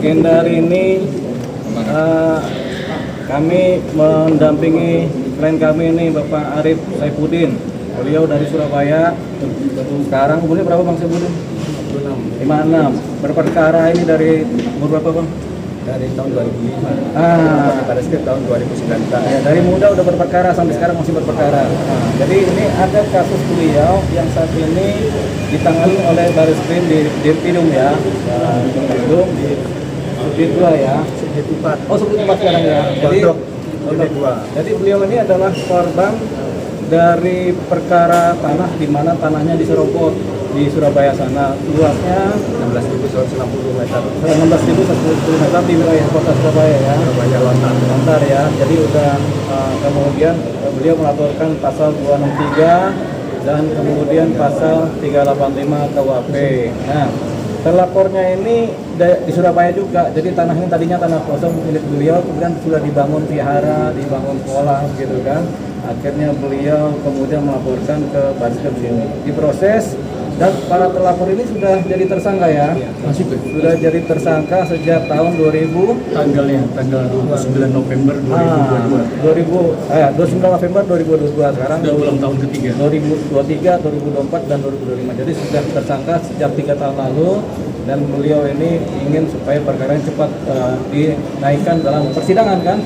agenda hari ini kami mendampingi klien kami ini Bapak Arif Saifuddin. Beliau dari Surabaya. Sekarang umurnya berapa Bang Saifuddin? 56. Berperkara ini dari umur berapa Bang? Dari tahun 2005. Pada sekitar tahun 2019. ya, dari muda udah berperkara sampai sekarang masih berperkara. Jadi ini ada kasus beliau yang saat ini ditangani oleh Bareskrim di Dirpidum ya, Dirpidum di Subdit 2 ya. Subdit 4. Oh, Subdit 4 sekarang ya. Jadi beliau ini adalah korban dari perkara tanah di mana tanahnya diserobot di Surabaya sana. Luasnya 16.160 meter. 16.110 meter di wilayah kota Surabaya ya. Surabaya Lontar ya. Jadi udah kemudian beliau melaporkan pasal 263 dan kemudian pasal 385 KUHP. Nah, terlapornya ini di Surabaya juga. Jadi tanah ini tadinya tanah kosong milik beliau, kemudian sudah dibangun vihara, dibangun sekolah gitu kan. Akhirnya beliau kemudian melaporkan ke Bareskrim sini. Diproses dan para terlapor ini sudah jadi tersangka ya. Masih Sudah jadi tersangka sejak tahun 2000 tanggal 29 November 29 November 2022. Sekarang sudah ulang tahun ketiga. 2023, 2024 dan 2025. Jadi sudah tersangka sejak 3 tahun lalu dan beliau ini ingin supaya perkara cepat dinaikkan dalam persidangan kan,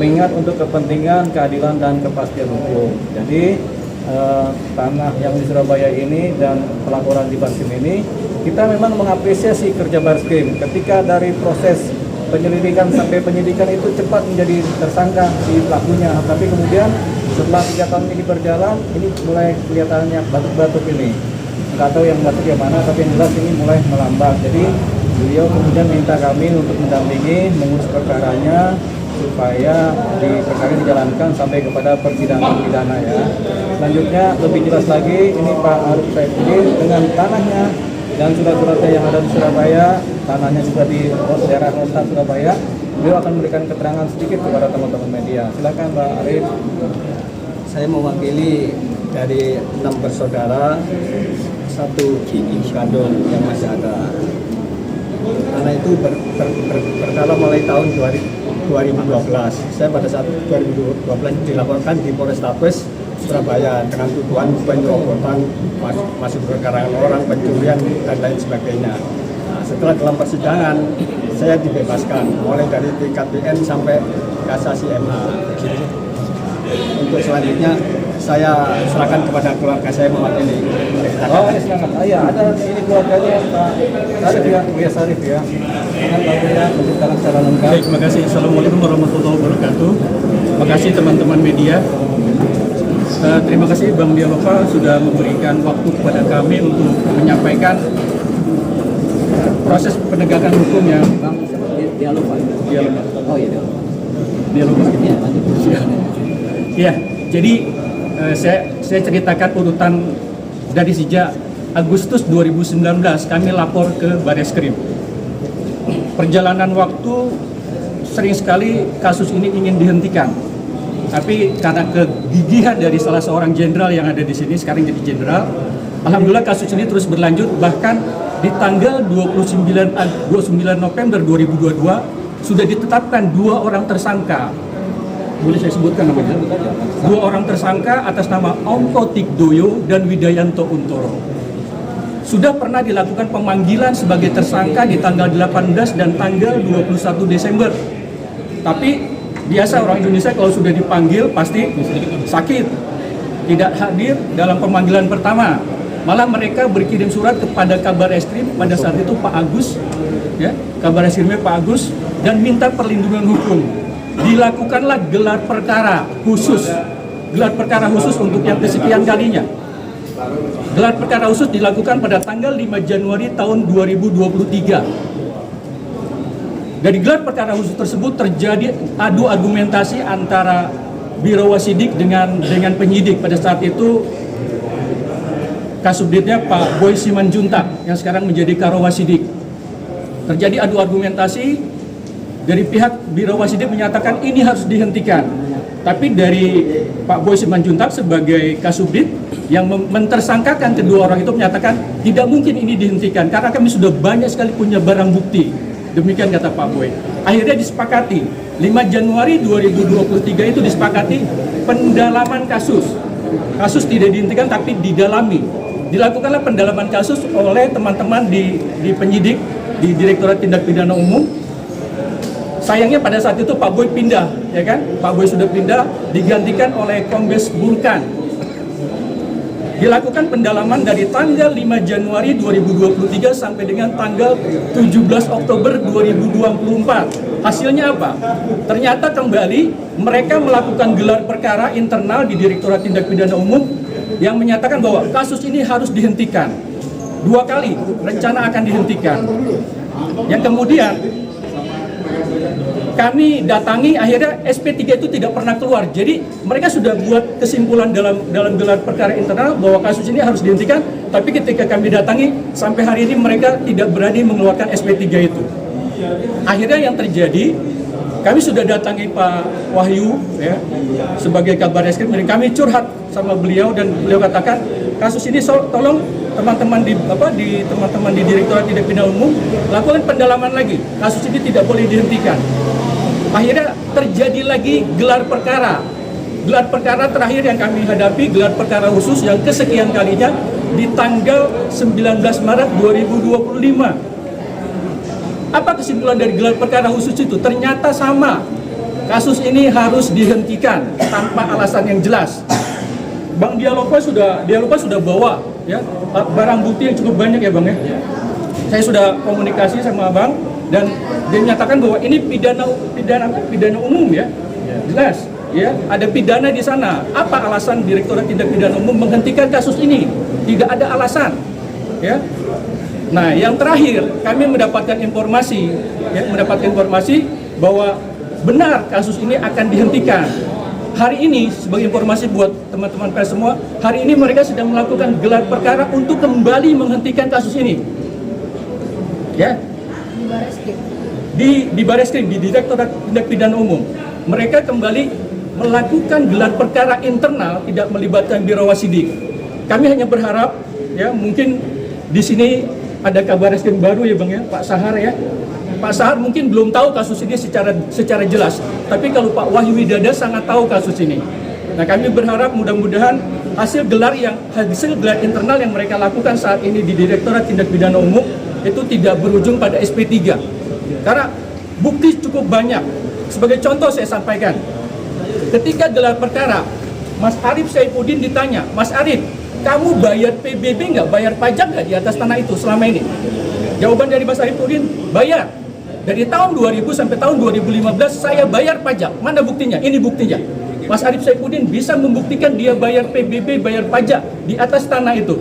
mengingat untuk kepentingan keadilan dan kepastian hukum. Jadi tanah yang di Surabaya ini dan pelaporan di Bareskrim ini, kita memang mengapresiasi kerja Bareskrim ketika dari proses penyelidikan sampai penyidikan itu cepat menjadi tersangka si pelakunya. Tapi kemudian setelah 3 tahun ini berjalan, ini mulai kelihatannya batuk-batuk ini. Nggak tahu yang batuk yang mana, tapi yang jelas ini mulai melambat. Jadi beliau kemudian minta kami untuk mendampingi mengurus perkaranya supaya perkara dijalankan sampai kepada persidangan pidana ya. Selanjutnya lebih jelas lagi, ini Pak Arif Saifuddin dengan tanahnya dan surat-suratnya yang ada di Surabaya, tanahnya juga di daerah Lontar Surabaya. Beliau akan memberikan keterangan sedikit kepada teman-teman media. Silakan Pak Arif. Saya mewakili dari 6 bersaudara, 1 kandung yang masih ada. Karena itu berkala mulai tahun 2012. Saya pada saat 2012 dilaporkan di Polrestabes Surabaya dengan tuduhan penyerobotan, masuk perkarangan orang, pencurian dan lain sebagainya. Nah, setelah dalam persidangan saya dibebaskan mulai dari tingkat PN sampai kasasi MA. Untuk selanjutnya saya serahkan kepada keluarga saya mewakili. Oh, ini silakan. Iya, ada ini keluarganya Pak Sarif ya, Buya Sarif ya. Dengan bagian menceritakan secara lengkap. Baik, terima kasih. Assalamualaikum warahmatullahi wabarakatuh. Terima kasih teman-teman media. Terima kasih Bang Dialova sudah memberikan waktu kepada kami untuk menyampaikan proses penegakan hukum yang Bang Dialova. Oh iya Dialova. Iya, lanjut. Ya, jadi saya ceritakan urutan dari sejak Agustus 2019 kami lapor ke Bareskrim. Perjalanan waktu sering sekali kasus ini ingin dihentikan. Tapi karena kegigihan dari salah seorang jenderal yang ada di sini, sekarang jadi jenderal, alhamdulillah kasus ini terus berlanjut. Bahkan di tanggal 29 November 2022 sudah ditetapkan 2 orang tersangka. Boleh saya sebutkan namanya? 2 orang tersangka atas nama Ongko Tikdoyo dan Widayanto Untoro. Sudah pernah dilakukan pemanggilan sebagai tersangka di tanggal 18 dan tanggal 21 Desember. Tapi biasa orang Indonesia kalau sudah dipanggil pasti sakit, tidak hadir dalam pemanggilan pertama. Malah mereka berkirim surat kepada Kabar Eskrim pada saat itu Pak Agus, ya, Kabar Eskrimnya Pak Agus, dan minta perlindungan hukum. Dilakukanlah gelar perkara khusus untuk yang kesekian kalinya. Gelar perkara khusus dilakukan pada tanggal 5 Januari tahun 2023. Dari gelar perkara khusus tersebut terjadi adu argumentasi antara Biro Wasidik dengan penyidik. Pada saat itu Kasubditnya Pak Boy Simanjuntak yang sekarang menjadi Karo Wasidik. Terjadi adu argumentasi, dari pihak Biro Wasidik menyatakan ini harus dihentikan. Tapi dari Pak Boy Simanjuntak sebagai Kasubdit yang mentersangkakan kedua orang itu menyatakan tidak mungkin ini dihentikan karena kami sudah banyak sekali punya barang bukti. Demikian kata Pak Boy. Akhirnya disepakati 5 Januari 2023 itu disepakati pendalaman kasus. Kasus tidak dihentikan tapi didalami. Dilakukanlah pendalaman kasus oleh teman-teman di penyidik di Direktorat Tindak Pidana Umum. Sayangnya pada saat itu Pak Boy pindah, ya kan? Pak Boy sudah pindah, digantikan oleh Kombes Burkan. Dilakukan pendalaman dari tanggal 5 Januari 2023 sampai dengan tanggal 17 Oktober 2024. Hasilnya apa? Ternyata kembali mereka melakukan gelar perkara internal di Direktorat Tindak Pidana Umum yang menyatakan bahwa kasus ini harus dihentikan. 2 kali rencana akan dihentikan. Yang kemudian kami datangi, akhirnya SP3 itu tidak pernah keluar. Jadi mereka sudah buat kesimpulan dalam gelar perkara internal bahwa kasus ini harus dihentikan, tapi ketika kami datangi sampai hari ini mereka tidak berani mengeluarkan SP3 itu. Akhirnya yang terjadi, kami sudah datangi Pak Wahyu ya, sebagai Kabar Reskrim, dan kami curhat sama beliau dan beliau katakan kasus ini tolong teman-teman di Direktorat Tindak Pidana Umum lakukan pendalaman lagi. Kasus ini tidak boleh dihentikan. Akhirnya terjadi lagi gelar perkara. Gelar perkara terakhir yang kami hadapi, gelar perkara khusus yang kesekian kalinya di tanggal 19 Maret 2025. Apa kesimpulan dari gelar perkara khusus itu? Ternyata sama. Kasus ini harus dihentikan tanpa alasan yang jelas. Bang Dialopa sudah bawa ya barang bukti yang cukup banyak ya Bang ya. Saya sudah komunikasi sama Bang dan dia menyatakan bahwa ini pidana umum ya. Jelas ya, ada pidana di sana. Apa alasan Direktorat Tindak Pidana Umum menghentikan kasus ini? Tidak ada alasan. Ya. Nah, yang terakhir kami mendapatkan informasi bahwa benar kasus ini akan dihentikan. Hari ini, sebagai informasi buat teman-teman pers semua, hari ini mereka sedang melakukan gelar perkara untuk kembali menghentikan kasus ini. Ya. Di Bareskrim, di Direktorat Tindak Pidana Umum, mereka kembali melakukan gelar perkara internal tidak melibatkan Biro Wasidik. Kami hanya berharap, ya mungkin di sini ada Kabar Reskrim baru ya Bang ya, Pak Sahar ya. Pak Sahar mungkin belum tahu kasus ini secara jelas, tapi kalau Pak Wahyu Widada sangat tahu kasus ini. Nah, kami berharap mudah-mudahan hasil gelar internal yang mereka lakukan saat ini di Direktorat Tindak Pidana Umum itu tidak berujung pada SP3. Karena bukti cukup banyak. Sebagai contoh saya sampaikan, ketika gelar perkara, Mas Arief Saifuddin ditanya, Mas Arief, kamu bayar PBB nggak, bayar pajak nggak di atas tanah itu selama ini? Jawaban dari Mas Arief Saifuddin, bayar. Dari tahun 2000 sampai tahun 2015 saya bayar pajak. Mana buktinya? Ini buktinya. Mas Arief Saifuddin bisa membuktikan dia bayar PBB, bayar pajak di atas tanah itu.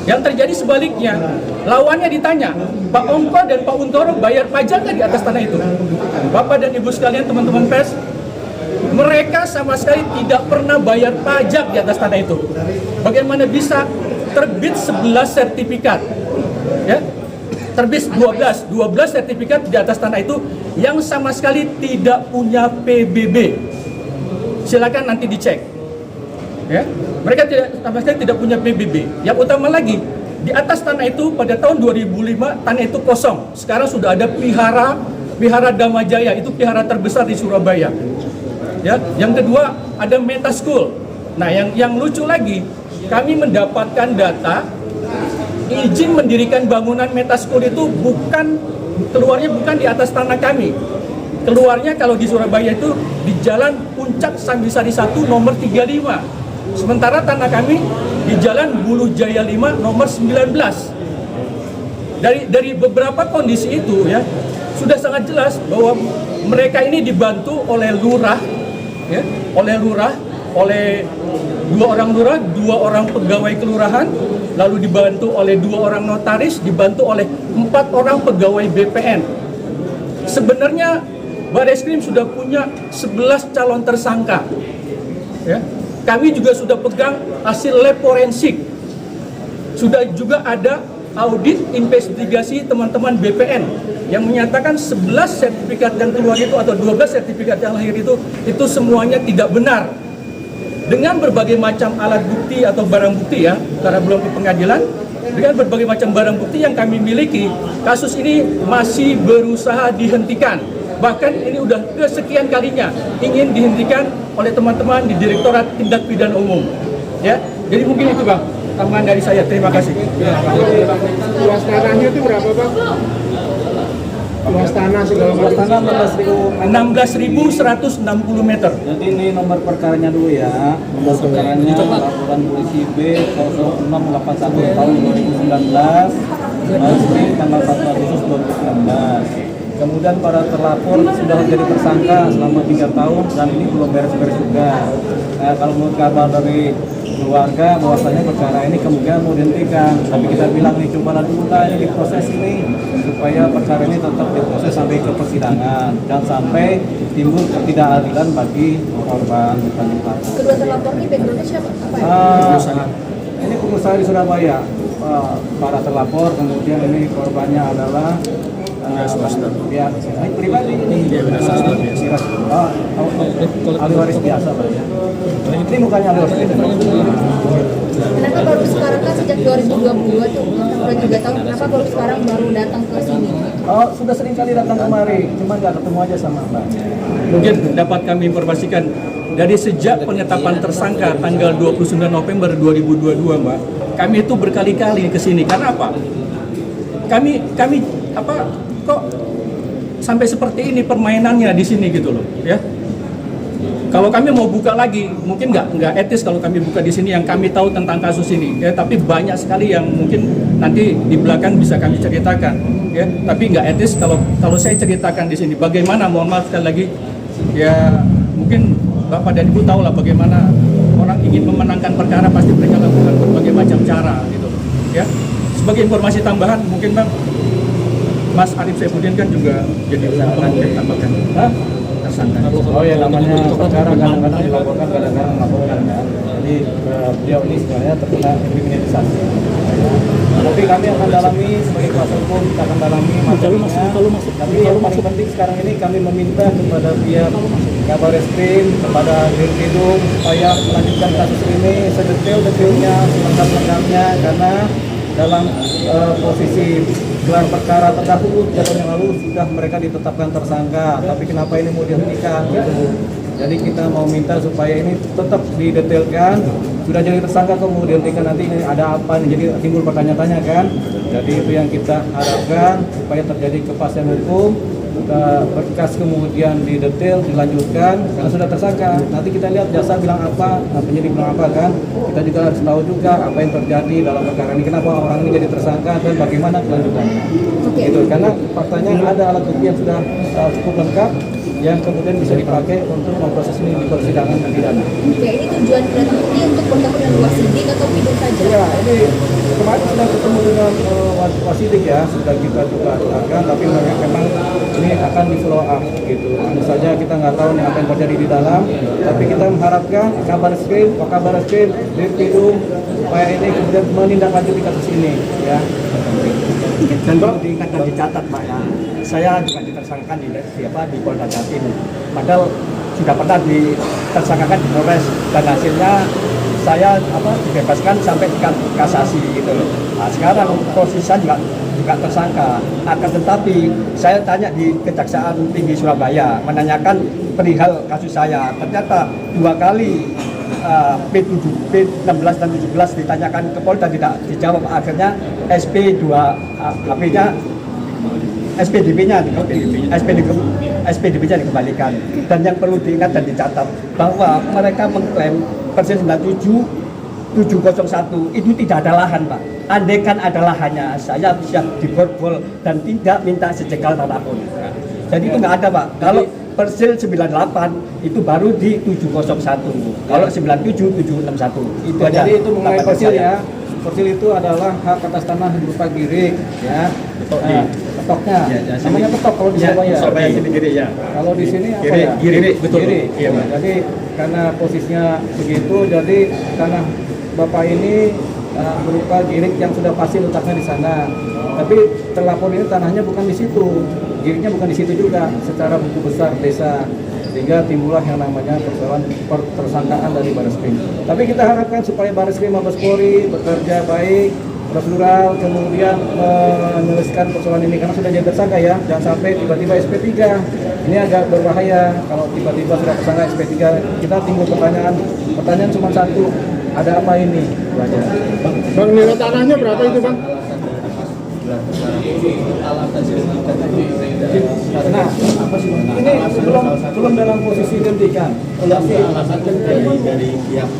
Yang terjadi sebaliknya, lawannya ditanya, Pak Ongko dan Pak Untoro bayar pajak nggak di atas tanah itu? Bapak dan Ibu sekalian, teman-teman pers, mereka sama sekali tidak pernah bayar pajak di atas tanah itu. Bagaimana bisa terbit 11 sertifikat? Ya? Terbit 12 sertifikat di atas tanah itu yang sama sekali tidak punya PBB. Silakan nanti dicek. Ya, mereka sama sekali tidak punya PBB. Yang utama lagi, di atas tanah itu pada tahun 2005 tanah itu kosong. Sekarang sudah ada Vihara Damajaya, itu vihara terbesar di Surabaya. Ya, yang kedua ada Meta School. Nah, yang lucu lagi, kami mendapatkan data izin mendirikan bangunan Meta School itu keluarnya bukan di atas tanah kami. Keluarnya kalau di Surabaya itu di Jalan Puncak Sambisari 1 nomor 35. Sementara tanah kami di Jalan Bulu Jaya 5 nomor 19. Dari beberapa kondisi itu ya sudah sangat jelas bahwa mereka ini dibantu oleh lurah, ya, oleh 2 orang lurah, 2 orang pegawai kelurahan, lalu dibantu oleh 2 orang notaris, dibantu oleh 4 orang pegawai BPN. Sebenarnya Bareskrim sudah punya 11 calon tersangka. Ya. Kami juga sudah pegang hasil lab forensik. Sudah juga ada audit investigasi teman-teman BPN yang menyatakan 11 sertifikat yang keluar itu atau 12 sertifikat yang lahir itu semuanya tidak benar. Dengan berbagai macam alat bukti atau barang bukti ya, karena belum ke pengadilan, dengan berbagai macam barang bukti yang kami miliki, kasus ini masih berusaha dihentikan. Bahkan ini udah kesekian kalinya ingin dihentikan oleh teman-teman di Direktorat Tindak Pidana Umum. Ya, jadi mungkin itu Bang tambahan dari saya. Terima kasih. Luas tanahnya itu berapa Bang? Luas tanah segala Luas macam. tanah 16.160 meter. Jadi ini nomor perkaranya dulu ya. Nomor perkaranya laporan polisi B 0681 tahun 2019, Baris tanggal 1 Agustus 2019. Kemudian para terlapor sudah menjadi tersangka selama 3 tahun dan ini belum beres-beres juga. Nah, kalau menurut kabar dari keluarga bahwasanya perkara ini kemungkinan mau dihentikan, tapi kita bilang nih coba dulu lah ini diproses ini supaya perkara ini tetap diproses sampai ke persidangan dan sampai timbul ketidakadilan bagi korban bukan pelaku. Kedua terlapor ini backgroundnya siapa? Apa ya? Ini pengusaha di Surabaya. Para terlapor, kemudian ini korbannya adalah ya pribadi ini ahli waris biasa Pak ya. Ini mukanya ahli waris biasa. Kenapa baru sekarang kan sejak 2022 tuh, udah 3 tahun, kenapa baru sekarang baru datang ke sini? Oh, sudah sering kali datang kemari, cuma nggak ketemu aja sama Mbak. Mungkin dapat kami informasikan dari sejak penetapan tersangka tanggal 29 November 2022, Mbak, kami itu berkali-kali ke sini. Karena apa? Kami kok sampai seperti ini permainannya di sini gitu loh, ya. Kalau kami mau buka lagi, mungkin nggak etis kalau kami buka di sini yang kami tahu tentang kasus ini, ya. Tapi banyak sekali yang mungkin nanti di belakang bisa kami ceritakan, ya. Tapi nggak etis kalau saya ceritakan di sini. Bagaimana? Mohon maaf sekali lagi, ya. Mungkin Bapak dan Ibu tahu lah bagaimana orang ingin memenangkan perkara pasti mereka lakukan berbagai macam cara, gitu, ya. Sebagai informasi tambahan, mungkin Bang, Mas Arif Saifuddin kan juga jadi tersangka ditambahkan. Tersangka. Oh ya, namanya perkara kadang-kadang dilaporkan, kadang-kadang melaporkan kan. Jadi beliau ini sebenarnya terkena kriminalisasi. Ya. Tapi kami akan dalami sebagai kuasa hukum, kita akan dalami materinya. Tapi yang paling penting sekarang ini kami meminta kepada pihak Kabar Reskrim, kepada Dirkrimum supaya melanjutkan kasus ini sedetail-detailnya, selengkap-lengkapnya, karena dalam posisi gelar perkara terdahulu 3 tahun yang lalu sudah mereka ditetapkan tersangka, tapi kenapa ini mau dihentikan gitu. Jadi kita mau minta supaya ini tetap didetailkan, sudah jadi tersangka kok mau dihentikan, nanti ini ada apa nih, jadi timbul pertanyaan-tanya kan. Jadi itu yang kita harapkan supaya terjadi kepastian hukum, berkas kemudian didetail, dilanjutkan karena sudah tersangka. Nanti kita lihat jaksa bilang apa, penyidik bilang apa kan. Kita juga harus tahu juga apa yang terjadi dalam perkara ini, kenapa orang ini jadi tersangka dan bagaimana kelanjutannya. Gitu. Karena faktanya ada alat bukti yang sudah cukup lengkap yang kemudian bisa dipakai untuk memproses ini di persidangan pidana. Oke, ini tujuan datang ini untuk bertemu dengan wasidik atau pidum saja? Ya, ini kemarin sudah ketemu dengan wasidik ya, sudah kita juga akan, tapi memang ini akan di follow up gitu. Tentu saja kita nggak tahu nih apa yang terjadi di dalam, tapi kita mengharapkan Kabar Reskrim, Dirkrimum supaya ini kemudian menindaklanjuti kasus ini ya. Dan Bang, diingat dan dicatat Pak ya, saya juga ditersangkakan di Polda Jatim. Padahal sudah pernah ditersangkakan di Polres dan hasilnya saya dibebaskan sampai tingkat kasasi gitu loh. Nah, sekarang posisi juga tersangka. Akan tetapi saya tanya di Kejaksaan Tinggi Surabaya menanyakan perihal kasus saya. Ternyata 2 kali P16 dan 17 ditanyakan ke Polda tidak dijawab. Akhirnya SPDP-nya dikembalikan. Dan yang perlu diingat dan dicatat bahwa mereka mengklaim Persis 701 itu tidak ada lahan Pak. Andaikan ada lahannya, saya siap diborgol dan tidak minta sejengkal tanah pun. Jadi itu nggak ada Pak. Kalau Persil 98 itu baru di 701. Kalau 97 761. Itu aja. Jadi itu mengenai Persil ya. Persil itu adalah hak atas tanah berupa girik ya. Petoknya. Namanya petok kalau di Surabaya. Surabaya sini kiri ya. Kalau di sini apa Giri, ya? giri, betul. Giri. Iya, Pak. Jadi karena posisinya begitu, jadi tanah Bapak ini berupa girik yang sudah pasti letaknya di sana. Tapi terlapor ini tanahnya bukan di situ, giriknya bukan di situ juga. Secara buku besar desa, sehingga timbullah yang namanya persoalan tersangkaan dari Barreskrim. Tapi kita harapkan supaya Barreskrim Mabes Polri bekerja baik prosedural, kemudian menyelesaikan persoalan ini karena sudah jadi tersangka ya. Jangan sampai tiba-tiba SP3. Ini agak berbahaya kalau tiba-tiba sudah tersangka SP3. Kita timbul pertanyaan cuma satu, ada apa ini? Bang, nilai tanahnya berapa itu bang? Nah, ini belum dalam posisi dihentikan. Alasan dari pihak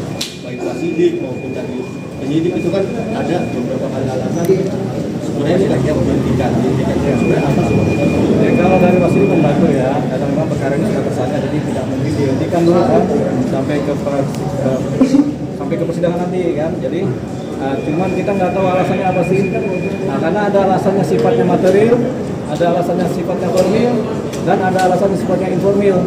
baik Wasidik maupun dari penyidik itu kan ada beberapa kali alasan sebenarnya tidak menghentikan sebenarnya apa Ya, kalau dari Wasidik membantu ya, karena memang perkara ini sudah tersangka jadi tidak mungkin dihentikan dulu kan sampai ke persidangan nanti kan. Jadi cuman kita nggak tahu alasannya apa sih. Nah, karena ada alasannya sifatnya material, ada alasannya sifatnya formil, dan ada alasannya sifatnya informal.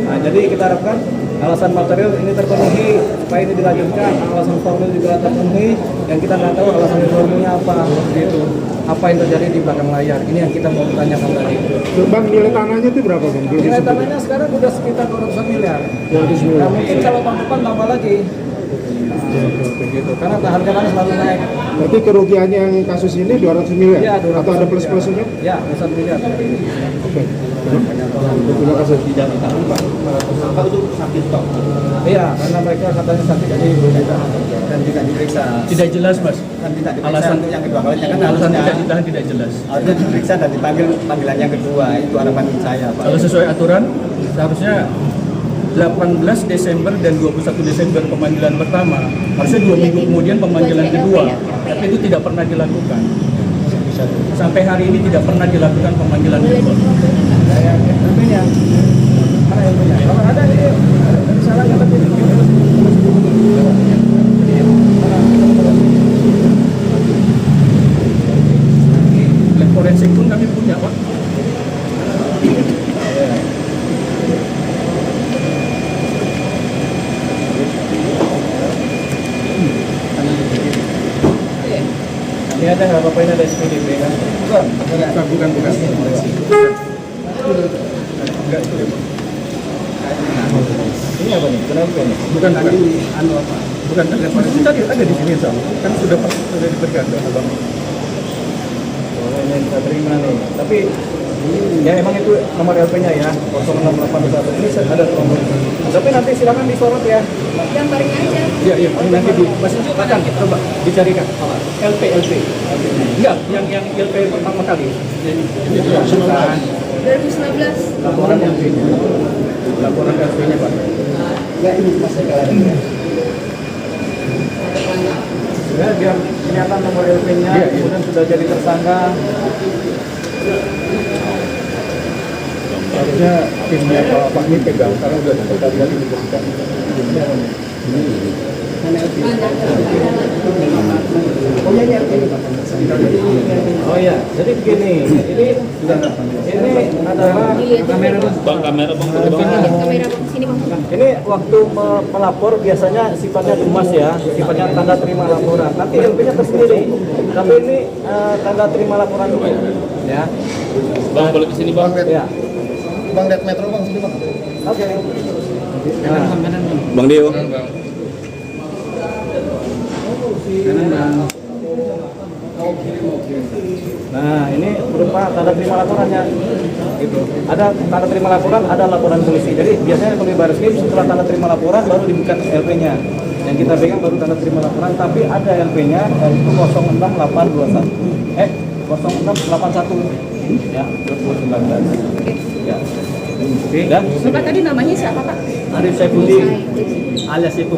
Nah, jadi kita harapkan alasan material ini terpenuhi supaya ini dilanjutkan, alasan formil juga terpenuhi, dan kita nggak tahu alasan informalnya apa gitu. Apa yang terjadi di belakang layar? Ini yang kita mau tanyakan tadi. Bang, nilai tanahnya itu berapa bang? Belum Nilai disebut. tanahnya sekarang udah sekitar 200 miliar. Nah, mungkin kalau tahun depan tambah lagi. Begitu. Karena harga tanah selalu naik. Berarti kerugiannya yang kasus ini 200 miliar? Ya, 200 Atau ada miliar. plus-plusnya? Ya, 200 miliar. Oke. Terima kasih. tidak ditahan Pak para tersangka itu sakit Pak Iya, karena mereka katanya sakit jadi berbeda. Dan tidak diperiksa. Tidak jelas, Mas. Dan tidak diperiksa Alasan untuk yang kedua kalinya kan alasan harusnya tidak ditahan tidak jelas. harusnya diperiksa dan dipanggil panggilan yang kedua. Itu harapan saya Pak. Kalau sesuai aturan seharusnya 18 Desember dan 21 Desember pemanggilan pertama, harusnya 2 minggu kemudian pemanggilan kedua, tapi itu tidak pernah dilakukan. Sampai hari ini tidak pernah dilakukan pemanggilan kedua. Saya ilmunya. Mana ilmunya? Kalau ada ini salah nggak tapi Lab forensik pun kami punya, Pak. ini ada nggak apa-apa ini ada SPDP kan? Bukan. Bukan. Ini apa nih? Kenapa nih? Bukan bukan kan lab forensik tadi ada di sini Sam. Kan sudah diberikan ke Abang. Oh, ini kita terima nih. Tapi ya emang itu nomor LP-nya ya 06821 ini ada nomor. Tapi nanti silakan disorot ya. Gambarnya aja. Iya, ini nanti di masih akan coba dicarikan. LP. Enggak, yang LP pertama kali. Jadi 2019. Laporan LP-nya. laporan LP-nya, Pak. Ya ini masih kalian. Ya, biar kelihatan nomor LP-nya, Iya. kemudian sudah jadi tersangka. Harusnya timnya Pak ini pegang karena udah berkali-kali diberikan. Oh ya, jadi begini, ini adalah kamera Kamera bang sini bang. Ini waktu melapor biasanya sifatnya dumas ya, sifatnya tanda terima laporan. Nanti LP-nya tersendiri, tapi ini tanda terima laporan dulu, ya. Bang boleh kesini Bang Ya, Bang lihat metro Bang sini Bang oke. Nah, Bang Dio nah, ini berupa tanda terima laporannya. Gitu. Ada tanda terima laporan, ada laporan polisi. Jadi biasanya kalau di Barreskrim setelah tanda terima laporan baru dibuka LP-nya. Yang kita pegang baru tanda terima laporan, tapi ada LP-nya yaitu 06821. 0681 ya 2019. Ya. Oke. Dan Bapak tadi namanya siapa Pak? Arif Saifuddin Alias Ibu.